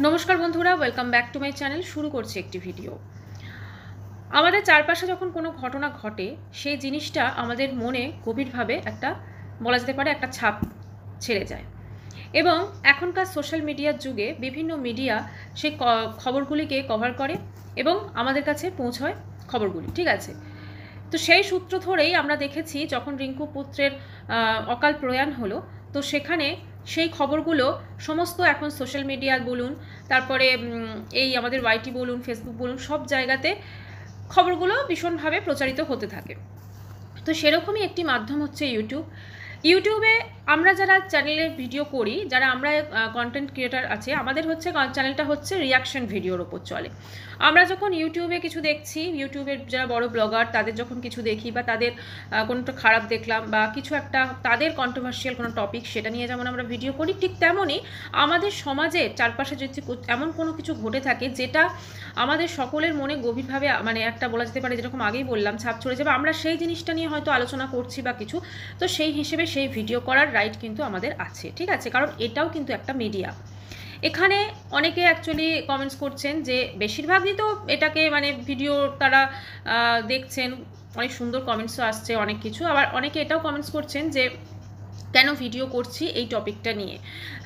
নমস্কার বন্ধুরা, welcome back to my channel. শুরু করছি একটি ভিডিও। আমাদের চারপাশে যখন কোনো ঘটনা ঘটে, সেই জিনিসটা আমাদের মনে গভীরভাবে একটা বলা যেতে পারে একটা ছাপ ছেড়ে যায়। এবং এখনকার সোশ্যাল মিডিয়ার যুগে বিভিন্ন মিডিয়া সেই খবরগুলিকে কভার করে এবং আমাদের কাছে পৌঁছয় খবরগুলি, ঠিক আছে। তো সেই সূত্র ধরেই আমরা দেখেছি যখন রিঙ্কু পুত্রের অকাল প্রয়াণ হলো, তো সেখানে সেই খবরগুলো সমস্ত এখন সোশ্যাল মিডিয়া বলুন, তারপরে এই আমাদের ওয়াইটি বলুন, ফেসবুক বলুন, সব জায়গাতে খবরগুলো ভীষণভাবে প্রচারিত হতে থাকে। তো সেরকমই একটি মাধ্যম হচ্ছে ইউটিউবে আমরা যারা চ্যানেলে ভিডিও করি, যারা আমরা কন্টেন্ট ক্রিয়েটার আছে, আমাদের হচ্ছে চ্যানেলটা হচ্ছে রিয়াকশন ভিডিওর ওপর চলে। আমরা যখন ইউটিউবে কিছু দেখছি, ইউটিউবের যারা বড় ব্লগার তাদের যখন কিছু দেখি বা তাদের কোনোটা খারাপ দেখলাম বা কিছু একটা তাদের কন্ট্রোভার্সিয়াল কোনো টপিক, সেটা নিয়ে যেমন আমরা ভিডিও করি, ঠিক তেমনই আমাদের সমাজে চারপাশে যদি এমন কোনো কিছু ঘটে থাকে যেটা আমাদের সকলের মনে গভীরভাবে মানে একটা বলা যেতে পারে, যেরকম আগেই বললাম, ছাপ ছড়ে যাবে, আমরা সেই জিনিসটা নিয়ে হয়তো আলোচনা করছি বা কিছু, তো সেই হিসেবে সেই ভিডিও করার রাইট কিন্তু আমাদের আছে, ঠিক আছে। কারণ এটাও কিন্তু একটা মিডিয়া। এখানে অনেকে অ্যাকচুয়ালি কমেন্টস করছেন যে বেশিরভাগই তো এটাকে মানে ভিডিও তারা দেখছেন, অনেক সুন্দর কমেন্টসও আসছে, অনেক কিছু। আবার অনেকে এটাও কমেন্টস করছেন যে কেন ভিডিও করছি এই টপিকটা নিয়ে।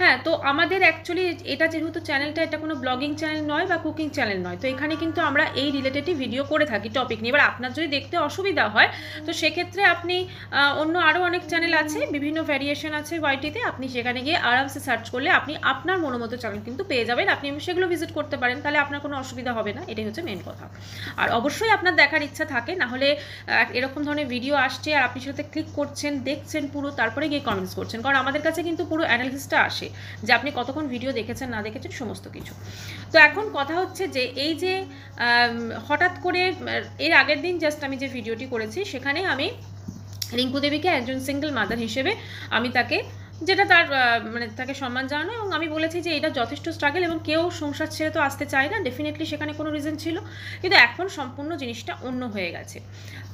হ্যাঁ, তো আমাদের অ্যাকচুয়ালি এটা যেহেতু চ্যানেলটা এটা কোনো ব্লগিং চ্যানেল নয় বা কুকিং চ্যানেল নয়, তো এখানে কিন্তু আমরা এই রিলেটেডই ভিডিও করে থাকি টপিক নিয়ে। এবার আপনার যদি দেখতে অসুবিধা হয়, তো সেক্ষেত্রে আপনি অন্য আরও অনেক চ্যানেল আছে, বিভিন্ন ভ্যারিয়েশন আছে ওয়াইটিতে, আপনি সেখানে গিয়ে আরামসে সার্চ করলে আপনি আপনার মনোমতো চ্যানেল কিন্তু পেয়ে যাবেন, আপনি সেগুলো ভিজিট করতে পারেন, তাহলে আপনার কোনো অসুবিধা হবে না, এটাই হচ্ছে মেন কথা। আর অবশ্যই আপনার দেখার ইচ্ছা থাকে, নাহলে এরকম ধরনের ভিডিও আসছে আর আপনি সেটাতে ক্লিক করছেন, দেখছেন পুরো, তারপরে গিয়ে কমেন্টস করছেন, কারণ আমাদের কাছে কিন্তু পুরো অ্যানালিসিসটা আসে যে আপনি কতক্ষণ ভিডিও দেখেছেন না দেখেছেন সমস্ত কিছু। তো এখন কথা হচ্ছে যে এই যে হঠাৎ করে এর আগের দিন জাস্ট আমি যে ভিডিওটি করেছি, সেখানে আমি রিঙ্কু দেবীকে একজন সিঙ্গেল মাদার হিসেবে আমি তাকে, যেটা তার মানে তাকে সম্মান জানানো, এবং আমি বলেছি যে এটা যথেষ্ট স্ট্রাগল এবং কেউ সংসার ছেড়ে তো আসতে চায় না, ডেফিনেটলি সেখানে কোনো রিজন ছিল, কিন্তু এখন সম্পূর্ণ জিনিসটা অন্য হয়ে গেছে।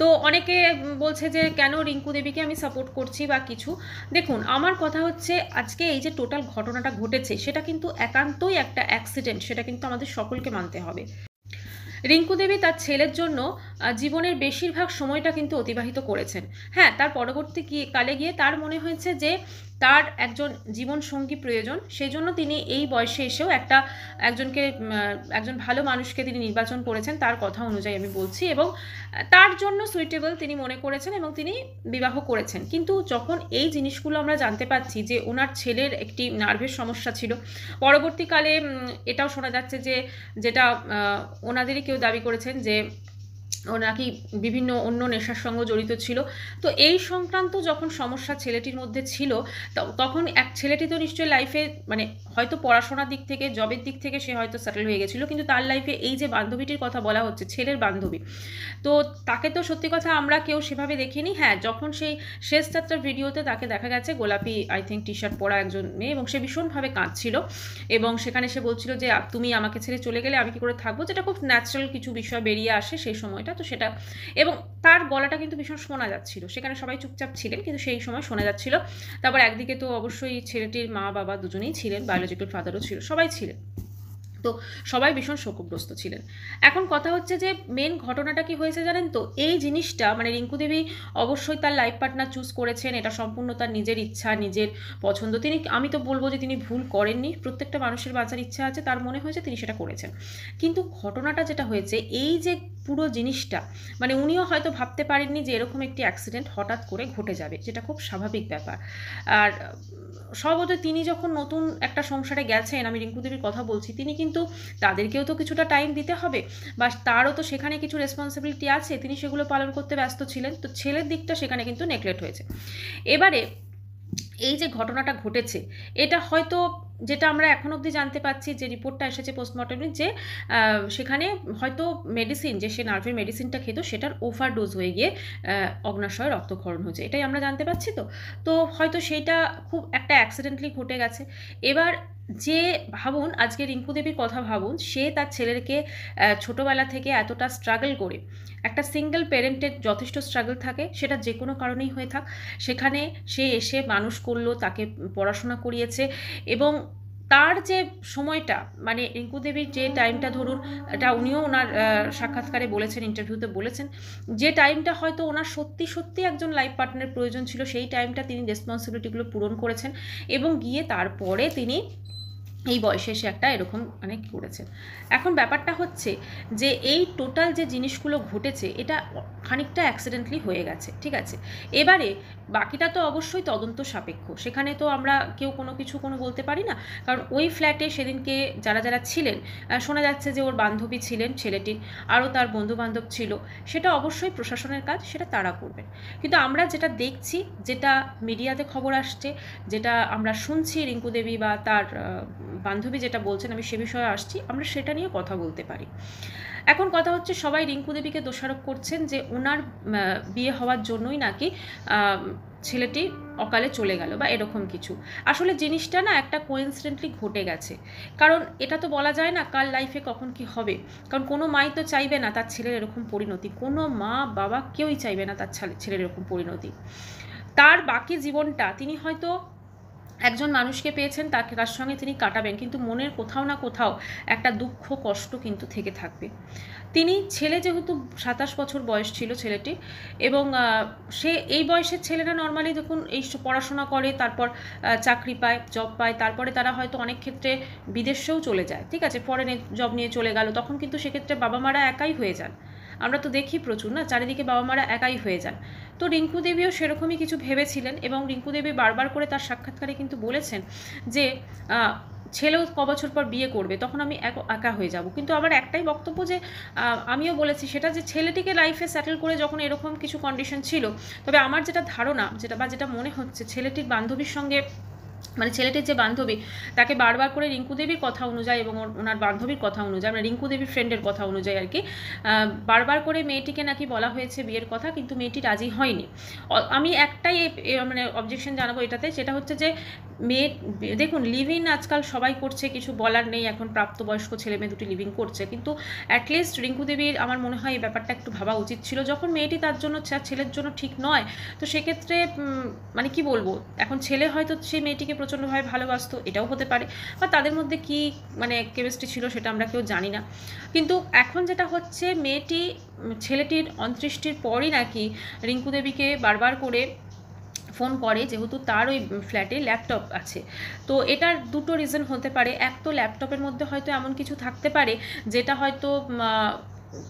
তো অনেকে বলছে যে কেন রিঙ্কু দেবীকে আমি সাপোর্ট করছি বা কিছু। দেখুন, আমার কথা হচ্ছে আজকে এই যে টোটাল ঘটনাটা ঘটেছে, সেটা কিন্তু একান্তই একটা অ্যাক্সিডেন্ট, সেটা কিন্তু আমাদের সকলকে মানতে হবে। রিঙ্কু দেবী তার ছেলের জন্য জীবনের বেশিরভাগ সময়টা কিন্তু অতিবাহিত করেছেন। হ্যাঁ, তার পরবর্তী কালে গিয়ে তার মনে হয়েছে যে তার একজন জীবনসঙ্গী প্রয়োজন, সেই জন্য তিনি এই বয়সে এসেও একজন ভালো মানুষকে তিনি নির্বাচন করেছেন, তার কথা অনুযায়ী আমি বলছি, এবং তার জন্য সুইটেবল তিনি মনে করেছেন এবং তিনি বিবাহ করেছেন। কিন্তু যখন এই জিনিসগুলো আমরা জানতে পারছি যে ওনার ছেলের একটি নার্ভের সমস্যা ছিল, পরবর্তীকালে এটাও শোনা যাচ্ছে যে যেটা ওনাদেরই কেউ দাবি করেছেন যে ও নাকি বিভিন্ন অন্য নেশার সঙ্গে জড়িত ছিল। তো এই সংক্রান্ত যখন সমস্যা ছেলেটির মধ্যে ছিল, তখন ছেলেটি তো নিশ্চয়ই লাইফে মানে হয়তো পড়াশোনার দিক থেকে, জবের দিক থেকে সে হয়তো সেটেল হয়ে গেছিলো, কিন্তু তার লাইফে এই যে বান্ধবীটির কথা বলা হচ্ছে, ছেলের বান্ধবী, তো তাকে তো সত্যি কথা আমরা কেউ সেভাবে দেখিনি। হ্যাঁ, যখন সেই শেষ যাত্রার ভিডিওতে তাকে দেখা গেছে গোলাপি আই থিঙ্ক টি শার্ট পরা একজন মেয়ে, এবং সে ভীষণভাবে কাঁদছিল, এবং সেখানে সে বলছিল যে তুমি আমাকে ছেড়ে চলে গেলে আমি কি করে থাকবো, যেটা খুব ন্যাচারাল কিছু বিষয় বেরিয়ে আসে সেই সময়টা, তো সেটা, এবং তার গলাটা কিন্তু ভীষণ শোনা যাচ্ছিল, সেখানে সবাই চুপচাপ ছিলেন কিন্তু সেই সময় শোনা যাচ্ছিল। তারপর একদিকে তো অবশ্যই ছেলেটির মা বাবা দুজনেই ছিলেন, বায়োলজিক্যাল ফাদারও ছিল, সবাই ছিলেন, তো সবাই ভীষণ শোকগ্রস্ত ছিলেন। এখন কথা হচ্ছে যে মেন ঘটনাটা কি হয়েছে জানেন তো, এই জিনিসটা মানে রিঙ্কু দেবী অবশ্যই তার লাইফ পার্টনার চুজ করেছেন, এটা সম্পূর্ণ তার নিজের ইচ্ছা, নিজের পছন্দ, তিনি, আমি তো বলবো যে তিনি ভুল করেননি, প্রত্যেকটা মানুষের বাঁচার ইচ্ছা আছে, তার মনে হয়েছে তিনি সেটা করেছেন। কিন্তু ঘটনাটা যেটা হয়েছে, এই যে পুরো জিনিসটা মানে উনিও হয়তো ভাবতে পারেননি যে এরকম একটি অ্যাক্সিডেন্ট হঠাৎ করে ঘটে যাবে, যেটা খুব স্বাভাবিক ব্যাপার। আর স্বভাবতই তিনি যখন নতুন একটা সংসারে গেছেন, আমি রিঙ্কু দেবীর কথা বলছি, তিনি কিন্তু তাদেরকেও তো কিছুটা টাইম দিতে হবে, বা তারও তো সেখানে কিছু রেসপন্সিবিলিটি আছে, তিনি সেগুলো পালন করতে ব্যস্ত ছিলেন, তো ছেলের দিকটা সেখানে কিন্তু নেগলেক্ট হয়েছে। এবারে এই যে ঘটনাটা ঘটেছে, এটা হয়তো যেটা আমরা এখন অবধি জানতে পারছি, যে রিপোর্টটা এসেছে পোস্টমর্টমে, যে সেখানে হয়তো মেডিসিন, যে সে নার্ভের মেডিসিনটা খেত, সেটার ওভারডোজ হয়ে গিয়ে অগ্নাশয়ে রক্তক্ষরণ হয়েছে, এটাই আমরা জানতে পারছি। তো হয়তো সেইটা খুব একটা অ্যাক্সিডেন্টলি ঘটে গেছে। এবার যে ভাবুন, আজকে রিঙ্কু দেবীর কথা ভাবুন, সে তার ছেলেকে ছোটোবেলা থেকে এতটা স্ট্রাগল করে, একটা সিঙ্গেল প্যারেন্টের যথেষ্ট স্ট্রাগল থাকে, সেটা যে কোনো কারণেই হয়ে থাক, সেখানে সে এসে মানুষ করলো, তাকে পড়াশোনা করিয়েছে, এবং তার যে সময়টা, মানে রিঙ্কু দেবীর যে টাইমটা, ধরুন এটা উনিও ওনার সাক্ষাৎকারে বলেছেন, ইন্টারভিউতে বলেছেন, যে টাইমটা হয়তো ওনার সত্যি সত্যি একজন লাইফ পার্টনারের প্রয়োজন ছিল, সেই টাইমটা তিনি রেসপন্সিবিলিটিগুলো পূরণ করেছেন এবং গিয়ে তারপরে তিনি এই বয়সে এসে একটা এরকম মানে করেছেন। এখন ব্যাপারটা হচ্ছে যে এই টোটাল যে জিনিসগুলো ঘটেছে এটা খানিকটা অ্যাক্সিডেন্টলি হয়ে গেছে, ঠিক আছে। এবারে বাকিটা তো অবশ্যই তদন্ত সাপেক্ষ, সেখানে তো আমরা কেউ কোনো কিছু কোনো বলতে পারি না, কারণ ওই ফ্ল্যাটে সেদিনকে যারা যারা ছিলেন, শোনা যাচ্ছে যে ওর বান্ধবী ছিলেন ছেলেটির, আরও তার বন্ধুবান্ধব ছিল, সেটা অবশ্যই প্রশাসনের কাজ, সেটা তারা করবেন। কিন্তু আমরা যেটা দেখছি, যেটা মিডিয়াতে খবর আসছে, যেটা আমরা শুনছি রিঙ্কু দেবী বা তার বান্ধবী যেটা বলছেন, আমি সে বিষয়ে আসছি, আমরা সেটা নিয়ে কথা বলতে পারি। এখন কথা হচ্ছে সবাই রিঙ্কু দেবীকে দোষারোপ করছেন যে ওনার বিয়ে হওয়ার জন্যই নাকি ছেলেটি অকালে চলে গেল বা এরকম কিছু। আসলে জিনিসটা না একটা কোইন্সিডেন্টলি ঘটে গেছে, কারণ এটা তো বলা যায় না কার লাইফে কখন কি হবে, কারণ কোনো মাই তো চাইবে না তার ছেলের এরকম পরিণতি, কোনো মা বাবা কেউই চাইবে না তার ছেলের এরকম পরিণতি। তার বাকি জীবনটা তিনি হয়তো একজন মানুষকে পেয়েছেন, তার সঙ্গে তিনি কাটাবেন, কিন্তু মনের কোথাও না কোথাও একটা দুঃখ কষ্ট কিন্তু থেকে থাকবে। তিনি ছেলে যেহেতু 27 বছর বয়স ছিল ছেলেটি, এবং সে এই বয়সের ছেলেরা নর্মালি যখন এই পড়াশোনা করে, তারপর চাকরি পায়, জব পায়, তারপরে তারা হয়তো অনেক ক্ষেত্রে বিদেশেও চলে যায়, ঠিক আছে, ফরেনে জব নিয়ে চলে গেল, তখন কিন্তু সেক্ষেত্রে বাবা মারা একাই হয়ে যান। আমরা তো দেখি প্রচুর না, চারিদিকে বাবা মারা একাই হয়ে যান। তো রিঙ্কু দেবীও সেরকমই কিছু ভেবেছিলেন, এবং রিঙ্কু দেবী বারবার করে তার সাক্ষাৎকারে কিন্তু বলেছেন যে ছেলেও কবছর পর বিয়ে করবে, তখন আমি একা হয়ে যাব। কিন্তু আমার একটাই বক্তব্য, যে আমিও বলেছি সেটা, যে ছেলেটিকে লাইফে সেটেল করে যখন এরকম কিছু কন্ডিশন ছিল, তবে আমার যেটা ধারণা, যেটা মনে হচ্ছে, ছেলেটির বান্ধবীর সঙ্গে, মানে ছেলেটির যে বান্ধবী, তাকে বারবার করে রিঙ্কু দেবীর কথা অনুযায়ী এবং ওনার বান্ধবীর কথা অনুযায়ী, মানে রিঙ্কু দেবীর ফ্রেন্ডের কথা অনুযায়ী আর কি, বারবার করে মেয়েটিকে নাকি বলা হয়েছে বিয়ের কথা, কিন্তু মেয়েটি রাজি হয়নি। আমি একটাই মানে অবজেকশন জানাবো এটাতে, সেটা হচ্ছে যে মেয়ে, দেখুন লিভিং আজকাল সবাই করছে, কিছু বলার নেই, এখন প্রাপ্তবয়স্ক ছেলে মেয়ে দুটি লিভিং করছে, কিন্তু অ্যাটলিস্ট রিঙ্কু দেবীর আমার মনে হয় এই ব্যাপারটা একটু ভাবা উচিত ছিল। যখন মেয়েটি তার জন্য, ছেলের জন্য ঠিক নয়, তো সেক্ষেত্রে মানে কি বলবো, এখন ছেলে হয়তো সেই মেয়েটিকে প্রচণ্ডভাবে ভালোবাসতো, এটাও হতে পারে, বা তাদের মধ্যে কি মানে কেমিস্ট্রি ছিল সেটা আমরা কেউ জানি না। কিন্তু এখন যেটা হচ্ছে, মেয়েটি ছেলেটির অন্ত্যেষ্টির পরই নাকি রিঙ্কু দেবীকে বারবার করে ফোন করে, যেহেতু তার ওই ফ্ল্যাটে ল্যাপটপ আছে। তো এটার দুটো রিজন হতে পারে, এক তো ল্যাপটপের মধ্যে হয়তো এমন কিছু থাকতে পারে যেটা হয়তো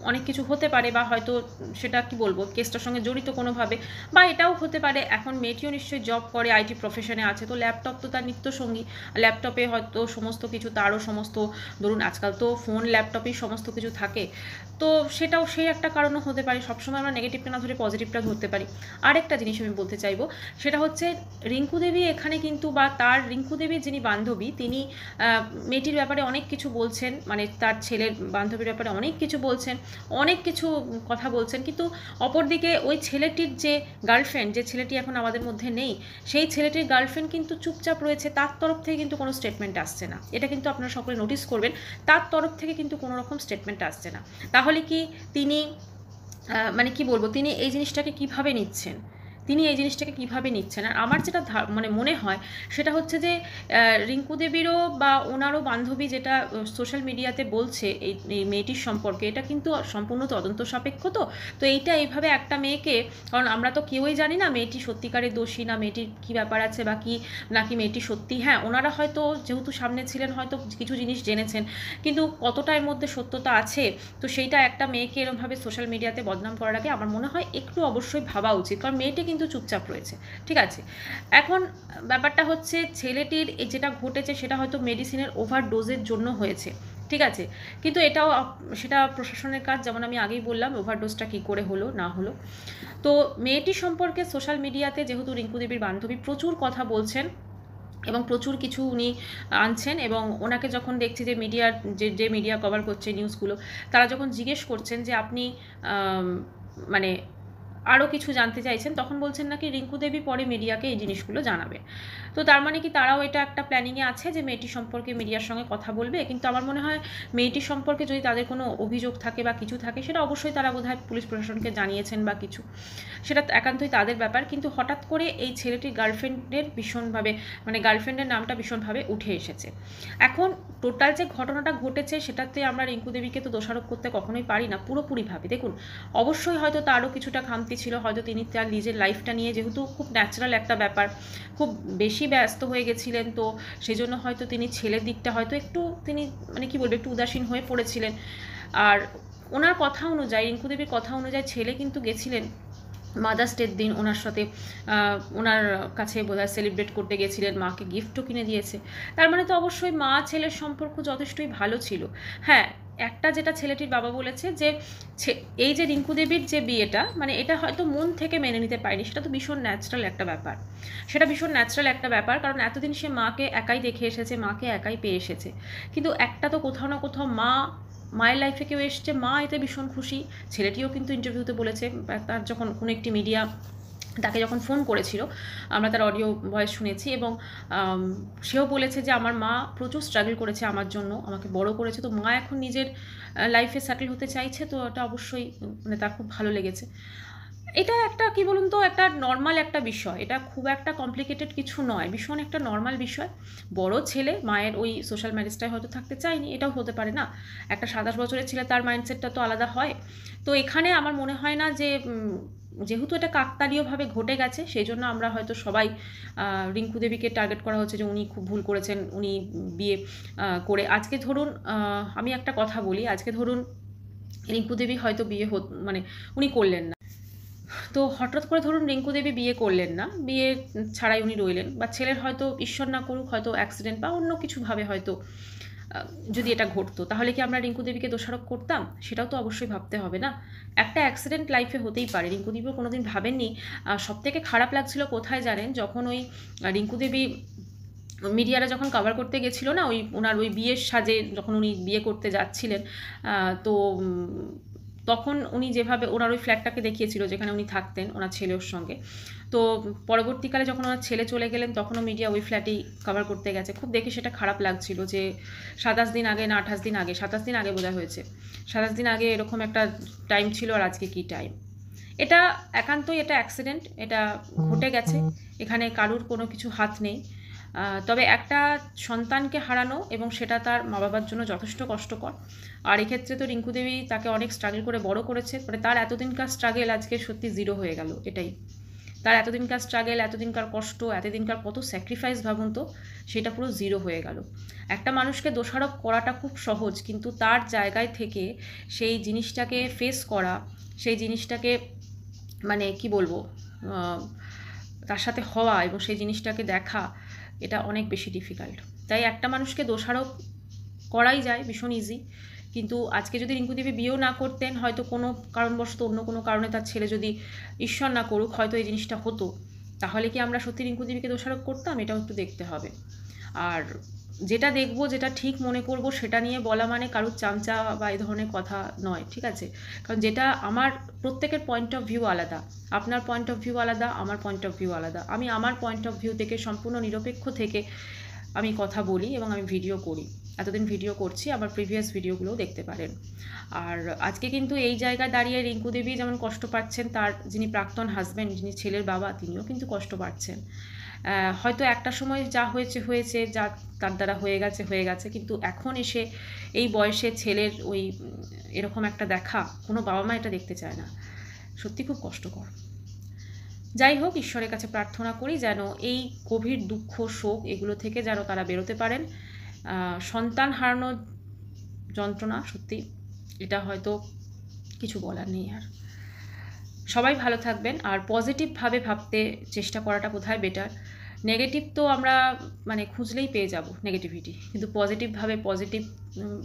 অনেক কিছু হতে পারে, বা হয়তো সেটা কি বলবো কেসটার সঙ্গে জড়িত কোনোভাবে, বা এটাও হতে পারে এখন মেয়েটিও নিশ্চয়ই জব করে, আইটি প্রফেশনে আছে, তো ল্যাপটপ তো তার নিত্যসঙ্গী, ল্যাপটপে হয়তো সমস্ত কিছু, তারও সমস্ত, ধরুন আজকাল তো ফোন ল্যাপটপেই সমস্ত কিছু থাকে, তো সেটাও সেই একটা কারণও হতে পারে। সবসময় আমরা নেগেটিভটা না ধরে পজিটিভটা ধরতে পারি। আরেকটা জিনিস আমি বলতে চাইবো, সেটা হচ্ছে রিঙ্কু দেবী এখানে কিন্তু, বা তার রিঙ্কু দেবীর যিনি বান্ধবী, তিনি মেয়েটির ব্যাপারে অনেক কিছু বলছেন, মানে তার ছেলের বান্ধবীর ব্যাপারে অনেক কিছু বলছেন, অনেক কিছু কথা বলছেন, কিন্তু অপরদিকে ওই ছেলেটির যে গার্লফ্রেন্ড, যে ছেলেটি এখন আমাদের মধ্যে নেই, সেই ছেলেটির গার্লফ্রেন্ড কিন্তু চুপচাপ রয়েছে, তার তরফ থেকে কিন্তু কোনো স্টেটমেন্ট আসছে না। এটা কিন্তু আপনারা সকলে নোটিস করবেন, তার তরফ থেকে কিন্তু কোনো রকম স্টেটমেন্ট আসছে না। তাহলে কি তিনি মানে কি বলবো, তিনি এই জিনিসটাকে কিভাবে নিচ্ছেন, আর আমার যেটা মানে মনে হয় সেটা হচ্ছে যে রিঙ্কু দেবীরও বা ওনারও বান্ধবী যেটা সোশ্যাল মিডিয়াতে বলছে এই মেয়েটির সম্পর্কে, এটা কিন্তু সম্পূর্ণ তদন্ত সাপেক্ষ। তো এইটা এইভাবে একটা মেয়েকে, কারণ আমরা তো কেউই জানি না মেয়েটি সত্যিকারের দোষী না, মেয়েটির কী ব্যাপার আছে, বা কি নাকি মেয়েটি সত্যি, হ্যাঁ ওনারা হয়তো যেহেতু সামনে ছিলেন হয়তো কিছু জিনিস জেনেছেন, কিন্তু কতটা এর মধ্যে সত্যতা আছে, তো সেইটা একটা মেয়েকে এরকমভাবে সোশ্যাল মিডিয়াতে বদনাম করার আগে আমার মনে হয় একটু অবশ্যই ভাবা উচিত, কারণ মেয়েটি কিন্তু চুপচাপ রয়েছে, ঠিক আছে। এখন ব্যাপারটা হচ্ছে ছেলেটির যেটা ঘটেছে সেটা হয়তো মেডিসিনের ওভারডোজের জন্য হয়েছে, ঠিক আছে, কিন্তু এটাও সেটা প্রশাসনের কাজ, যেমন আমি আগেই বললাম ওভারডোজটা কী করে হলো না হলো। তো মেয়েটি সম্পর্কে সোশ্যাল মিডিয়াতে যেহেতু রিঙ্কু দেবীর বান্ধবী প্রচুর কথা বলছেন এবং প্রচুর কিছু উনি আনছেন, এবং ওনাকে যখন দেখছি যে মিডিয়ার যে মিডিয়া কভার করছে নিউজগুলো, তারা যখন জিজ্ঞেস করছেন যে আপনি মানে আরও কিছু জানতে চাইছেন, তখন বলছেন নাকি রিঙ্কু দেবী পরে মিডিয়াকে এই জিনিসগুলো জানাবে। তো তার মানে কি তারাও এটা একটা প্ল্যানিংয়ে আছে যে মেয়েটি সম্পর্কে মিডিয়ার সঙ্গে কথা বলবে। কিন্তু আমার মনে হয় মেয়েটি সম্পর্কে যদি তাদের কোনো অভিযোগ থাকে বা কিছু থাকে, সেটা অবশ্যই তারা বোধহয় পুলিশ প্রশাসনকে জানিয়েছেন বা কিছু, সেটা একান্তই তাদের ব্যাপার। কিন্তু হঠাৎ করে এই ছেলেটির গার্লফ্রেন্ডের ভীষণভাবে, মানে গার্লফ্রেন্ডের নামটা ভীষণভাবে উঠে এসেছে। এখন টোটাল যে ঘটনাটা ঘটেছে সেটাতে আমরা রিঙ্কু দেবীকে তো দোষারোপ করতে কখনোই পারি না পুরোপুরিভাবে। দেখুন, অবশ্যই হয়তো তারও কিছুটা খামতি ছিল, হয়তো তিনি তার নিজের লাইফটা নিয়ে, যেহেতু খুব ন্যাচারাল একটা ব্যাপার, খুব বেশি ব্যস্ত হয়ে গেছিলেন, তো সেই জন্য হয়তো তিনি ছেলের দিকটা হয়তো একটু তিনি মানে কি বলবো একটু উদাসীন হয়ে পড়েছিলেন। আর ওনার কথা অনুযায়ী, রিঙ্কু দেবীর কথা অনুযায়ী ছেলে কিন্তু গেছিলেন মাদার্স ডের দিন ওনার সাথে, ওনার কাছে বোধহয় সেলিব্রেট করতে গেছিলেন, মাকে গিফটও কিনে দিয়েছে। তার মানে তো অবশ্যই মা ছেলের সম্পর্ক যথেষ্টই ভালো ছিল। হ্যাঁ, একটা যেটা ছেলেটির বাবা বলেছে যে এই যে রিঙ্কু দেবীর যে বিয়েটা, মানে এটা হয়তো মন থেকে মেনে নিতে পারেনি, সেটা তো ভীষণ ন্যাচারাল একটা ব্যাপার, সেটা ভীষণ ন্যাচারাল একটা ব্যাপার, কারণ এতদিন সে মাকে একাই দেখে এসেছে, মাকে একাই পেয়ে এসেছে। কিন্তু একটা তো কোথাও না কোথাও মায়ের লাইফে কেউ এসছে, মা এতে ভীষণ খুশি। ছেলেটিও কিন্তু ইন্টারভিউতে বলেছে, তার যখন কোনো একটি মিডিয়া তাকে যখন ফোন করেছিল, আমরা তার অডিও ভয়েস শুনেছি, এবং সেও বলেছে যে আমার মা প্রচুর স্ট্রাগল করেছে আমার জন্য, আমাকে বড় করেছে, তো মা এখন নিজের লাইফে সেটেল হতে চাইছে, তো এটা অবশ্যই মানে তার খুব ভালো লেগেছে। এটা একটা কি বলুন তো, একটা নর্মাল একটা বিষয়, এটা খুব একটা কমপ্লিকেটেড কিছু নয়, ভীষণ একটা নর্মাল বিষয়। বড় ছেলে মায়ের ওই সোশ্যাল ম্যারেজটায় হয়তো থাকতে চায়নি, এটাও হতে পারে না। একটা 27 বছরের ছেলে, তার মাইন্ডসেটটা তো আলাদা হয়। তো এখানে আমার মনে হয় না যে যেহেতু এটা কাকতালীয়ভাবে ঘটে গেছে, সেই জন্য আমরা হয়তো সবাই রিঙ্কু দেবীকে টার্গেট করা হচ্ছে যে উনি খুব ভুল করেছেন, উনি বিয়ে করে। আজকে ধরুন আমি একটা কথা বলি, আজকে ধরুন রিঙ্কু দেবী হয়তো বিয়ে মানে উনি করলেন না, তো হঠাৎ করে ধরুন রিঙ্কু দেবী বিয়ে করলেন না, বিয়ে ছাড়াই উনি রইলেন, বা ছেলের হয়তো ঈশ্বর না করুক হয়তো অ্যাক্সিডেন্ট বা অন্য কিছুভাবে হয়তো যদি এটা ঘটতো, তাহলে কি আমরা রিঙ্কু দেবীকে দোষারোপ করতাম? সেটাও তো অবশ্যই ভাবতে হবে না। একটা অ্যাক্সিডেন্ট লাইফে হতেই পারে, রিঙ্কু দেবীও কোনোদিন ভাবেননি। সবথেকে খারাপ লাগছিল কোথায় জানেন, যখন ওই রিঙ্কু দেবী মিডিয়ারা যখন কভার করতে গেছিল না, ওই ওনার ওই বিয়ের সাজে যখন উনি বিয়ে করতে যাচ্ছিলেন, তো তখন উনি যেভাবে ওনার ওই ফ্ল্যাটটাকে দেখিয়েছিল যেখানে উনি থাকতেন ওনার ছেলের সঙ্গে, তো পরবর্তীকালে যখন ওনার ছেলে চলে গেলেন তখনও মিডিয়া ওই ফ্ল্যাটেই কভার করতে গেছে। খুব দেখে সেটা খারাপ লাগছিল যে 27 দিন আগে না 28 দিন আগে, 27 দিন আগে বোধহয় হয়েছে, 27 দিন আগে এরকম একটা টাইম ছিল, আর আজকে কী টাইম। এটা একান্তই এটা অ্যাক্সিডেন্ট, এটা ঘটে গেছে, এখানে কারুর কোনো কিছু হাত নেই। তবে একটা সন্তানকে হারানো এবং সেটা তার মা বাবার জন্য যথেষ্ট কষ্টকর। আর এক্ষেত্রে তো রিঙ্কু দেবী তাকে অনেক স্ট্রাগল করে বড় করেছে, মানে তার এতদিনকার স্ট্রাগল আজকে সত্যি জিরো হয়ে গেল। এটাই তার এতদিনকার স্ট্রাগল, এতদিনকার কষ্ট, এতদিনকার কত স্যাক্রিফাইস ভাবুন তো, সেটা পুরো জিরো হয়ে গেল। একটা মানুষকে দোষারোপ করাটা খুব সহজ, কিন্তু তার জায়গায় থেকে সেই জিনিসটাকে ফেস করা, সেই জিনিসটাকে মানে কি বলবো তার সাথে হওয়া এবং সেই জিনিসটাকে দেখা, এটা অনেক বেশি ডিফিকাল্ট। তাই একটা মানুষকে দোষারোপ করাই যায় ভীষণ ইজি, কিন্তু আজকে যদি রিঙ্কু দেবী বিয়েও না করতেন, হয়তো কোনো কারণবশত অন্য কোনো কারণে তার ছেলে যদি ঈশ্বর না করুক হয়তো এই জিনিসটা হতো, তাহলে কি আমরা সত্যি রিঙ্কু দেবীকে দোষারোপ করতাম? এটাও একটু দেখতে হবে। আর যেটা দেখবো, যেটা ঠিক মনে করব সেটা নিয়ে বলা মানে কারুর চামচা বা এই ধরনের কথা নয়, ঠিক আছে? কারণ যেটা আমার প্রত্যেকের পয়েন্ট অফ ভিউ আলাদা, আপনার পয়েন্ট অফ ভিউ আলাদা, আমার পয়েন্ট অফ ভিউ আলাদা। আমি আমার পয়েন্ট অফ ভিউ থেকে সম্পূর্ণ নিরপেক্ষ থেকে আমি কথা বলি এবং আমি ভিডিও করি, এতদিন ভিডিও করছি, আমার প্রিভিয়াস ভিডিওগুলোও দেখতে পারেন। আর আজকে কিন্তু এই জায়গায় দাঁড়িয়ে রিঙ্কু দেবী যেমন কষ্ট পাচ্ছেন, তার যিনি প্রাক্তন হাজব্যান্ড, যিনি ছেলের বাবা, তিনিও কিন্তু কষ্ট পাচ্ছেন। হয়তো একটা সময় যা হয়েছে হয়েছে, যা তার দ্বারা হয়ে গেছে, কিন্তু এখন এসে এই বয়সে ছেলের ওই এরকম একটা দেখা, কোনো বাবা মা এটা দেখতে চায় না, সত্যি খুব কষ্টকর। যাই হোক, ঈশ্বরের কাছে প্রার্থনা করি যেন এই গভীর দুঃখ শোক এগুলো থেকে যেন তারা বেরোতে পারেন। সন্তান হারানোর যন্ত্রণা সত্যি, এটা হয়তো কিছু বলার নেই। আর সবাই ভালো থাকবেন, আর পজিটিভভাবে ভাবতে চেষ্টা করাটা বোধহয় বেটার। নেগেটিভ তো আমরা মানে খুঁজলেই পেয়ে যাব নেগেটিভিটি, কিন্তু পজিটিভভাবে পজিটিভ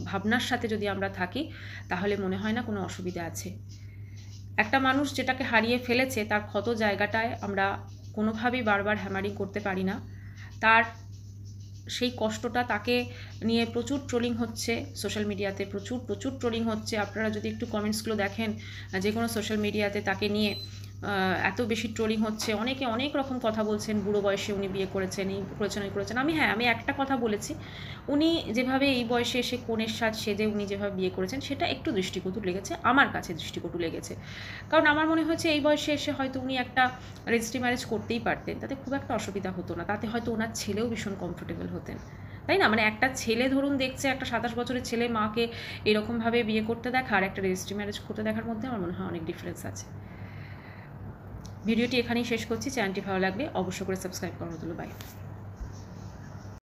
ভাবনার সাথে যদি আমরা থাকি তাহলে মনে হয় না কোনো অসুবিধা আছে। একটা মানুষ যেটাকে হারিয়ে ফেলেছে তার ক্ষত জায়গাটায় আমরা কোনোভাবেই বারবার হ্যামারিং করতে পারি না। তার সেই কষ্টটা, তাকে নিয়ে প্রচুর ট্রোলিং হচ্ছে সোশ্যাল মিডিয়াতে, প্রচুর ট্রোলিং হচ্ছে। আপনারা যদি একটু কমেন্টসগুলো দেখেন যে কোনো সোশ্যাল মিডিয়াতে তাকে নিয়ে এত বেশি ট্রোলিং হচ্ছে, অনেকে অনেক রকম কথা বলছেন, বুড়ো বয়সে উনি বিয়ে করেছেন, এই করেছেন, ওই করেছেন। আমি একটা কথা বলেছি, উনি যেভাবে এই বয়সে এসে কনের সাজ সেজে উনি যেভাবে বিয়ে করেছেন সেটা একটু দৃষ্টিকটু লেগেছে, আমার কাছে দৃষ্টিকটু লেগেছে। কারণ আমার মনে হয়েছে এই বয়সে এসে হয়তো উনি একটা রেজিস্ট্রি ম্যারেজ করতেই পারতেন, তাতে খুব একটা অসুবিধা হতো না, তাতে হয়তো ওনার ছেলেও ভীষণ কমফোর্টেবল হতেন, তাই না? মানে একটা ছেলে ধরুন দেখছে, একটা 27 বছরের ছেলে মাকে এরকমভাবে বিয়ে করতে দেখা আর একটা রেজিস্ট্রি ম্যারেজ করতে দেখার মধ্যে আমার মনে হয় অনেক ডিফারেন্স আছে। ভিডিওটি এখানেই শেষ করছি। চ্যানেলটি ভালো লাগলে অবশ্যই করে সাবস্ক্রাইব করার জন্য বাই।